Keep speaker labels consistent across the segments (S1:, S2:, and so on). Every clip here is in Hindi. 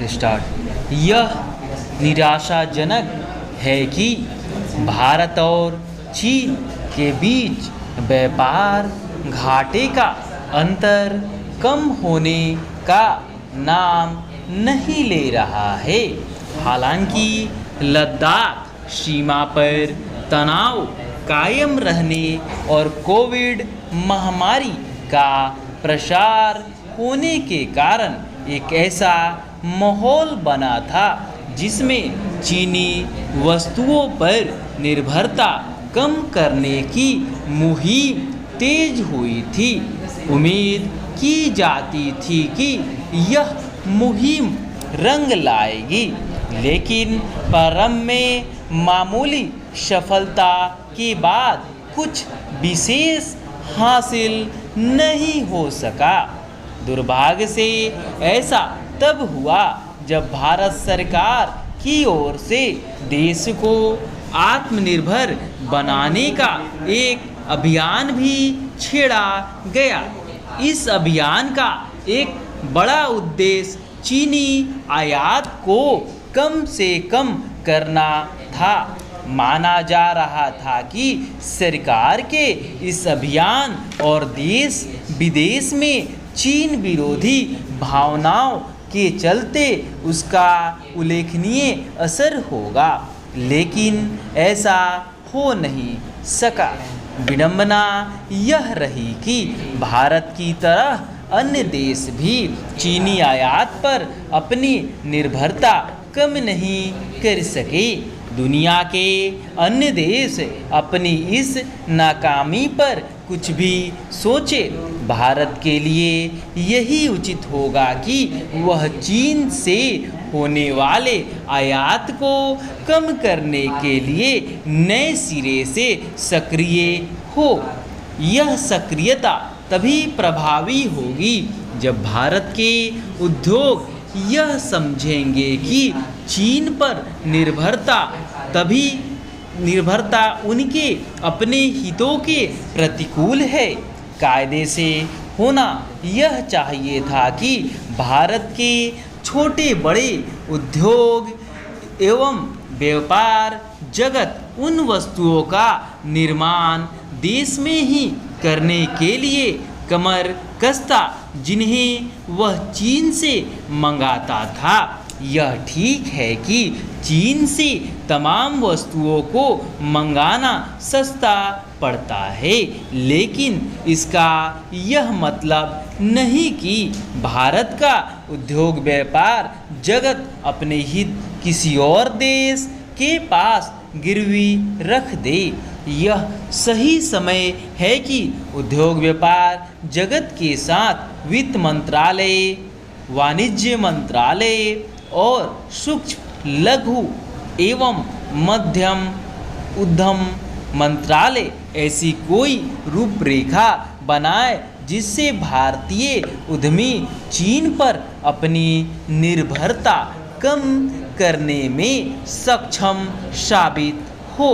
S1: स्टार्ट। यह निराशाजनक है कि भारत और चीन के बीच व्यापार घाटे का अंतर कम होने का नाम नहीं ले रहा है। हालांकि लद्दाख सीमा पर तनाव कायम रहने और कोविड महामारी का प्रसार होने के कारण एक ऐसा माहौल बना था जिसमें चीनी वस्तुओं पर निर्भरता कम करने की मुहिम तेज हुई थी। उम्मीद की जाती थी कि यह मुहिम रंग लाएगी, लेकिन प्रारंभ में मामूली सफलता के बाद कुछ विशेष हासिल नहीं हो सका। दुर्भाग्य से ऐसा तब हुआ जब भारत सरकार की ओर से देश को आत्मनिर्भर बनाने का एक अभियान भी छेड़ा गया। इस अभियान का एक बड़ा उद्देश्य चीनी आयात को कम से कम करना था। माना जा रहा था कि सरकार के इस अभियान और देश विदेश में चीन विरोधी भावनाओं के चलते उसका उल्लेखनीय असर होगा, लेकिन ऐसा हो नहीं सका। विडंबना यह रही कि भारत की तरह अन्य देश भी चीनी आयात पर अपनी निर्भरता कम नहीं कर सके। दुनिया के अन्य देश अपनी इस नाकामी पर कुछ भी सोचे, भारत के लिए यही उचित होगा कि वह चीन से होने वाले आयात को कम करने के लिए नए सिरे से सक्रिय हो। यह सक्रियता तभी प्रभावी होगी जब भारत के उद्योग यह समझेंगे कि चीन पर निर्भरता उनके अपने हितों के प्रतिकूल है। कायदे से होना यह चाहिए था कि भारत के छोटे बड़े उद्योग एवं व्यापार जगत उन वस्तुओं का निर्माण देश में ही करने के लिए कमर कसता जिन्हें वह चीन से मंगाता था। यह ठीक है कि चीन से तमाम वस्तुओं को मंगाना सस्ता पड़ता है, लेकिन इसका यह मतलब नहीं कि भारत का उद्योग व्यापार जगत अपने हित किसी और देश के पास गिरवी रख दे। यह सही समय है कि उद्योग व्यापार जगत के साथ वित्त मंत्रालय, वाणिज्य मंत्रालय और सूक्ष्म लघु एवं मध्यम उद्यम मंत्रालय ऐसी कोई रूपरेखा बनाए जिससे भारतीय उद्यमी चीन पर अपनी निर्भरता कम करने में सक्षम साबित हो।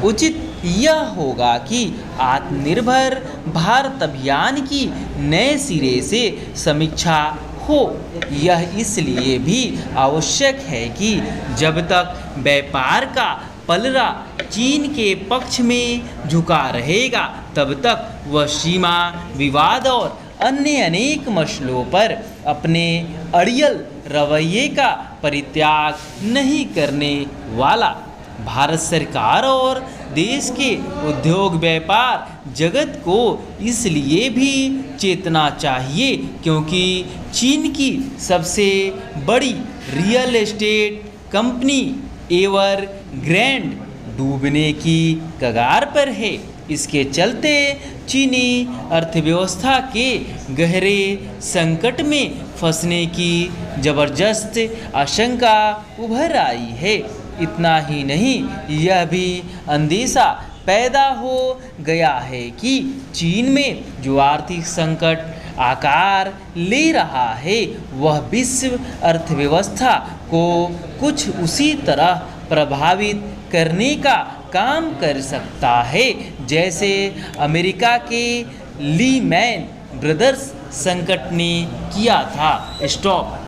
S1: उचित यह होगा कि आत्मनिर्भर भारत अभियान की नए सिरे से समीक्षा हो। यह इसलिए भी आवश्यक है कि जब तक व्यापार का पलड़ा चीन के पक्ष में झुका रहेगा, तब तक वह सीमा विवाद और अन्य अनेक मसलों पर अपने अड़ियल रवैये का परित्याग नहीं करने वाला। भारत सरकार और देश के उद्योग व्यापार जगत को इसलिए भी चेतना चाहिए क्योंकि चीन की सबसे बड़ी रियल एस्टेट कंपनी एवरग्रैंड डूबने की कगार पर है। इसके चलते चीनी अर्थव्यवस्था के गहरे संकट में फंसने की जबरदस्त आशंका उभर आई है। इतना ही नहीं, यह भी अंदेशा पैदा हो गया है कि चीन में जो आर्थिक संकट आकार ले रहा है वह विश्व अर्थव्यवस्था को कुछ उसी तरह प्रभावित करने का काम कर सकता है जैसे अमेरिका के लीमैन ब्रदर्स संकट ने किया था। स्टॉप।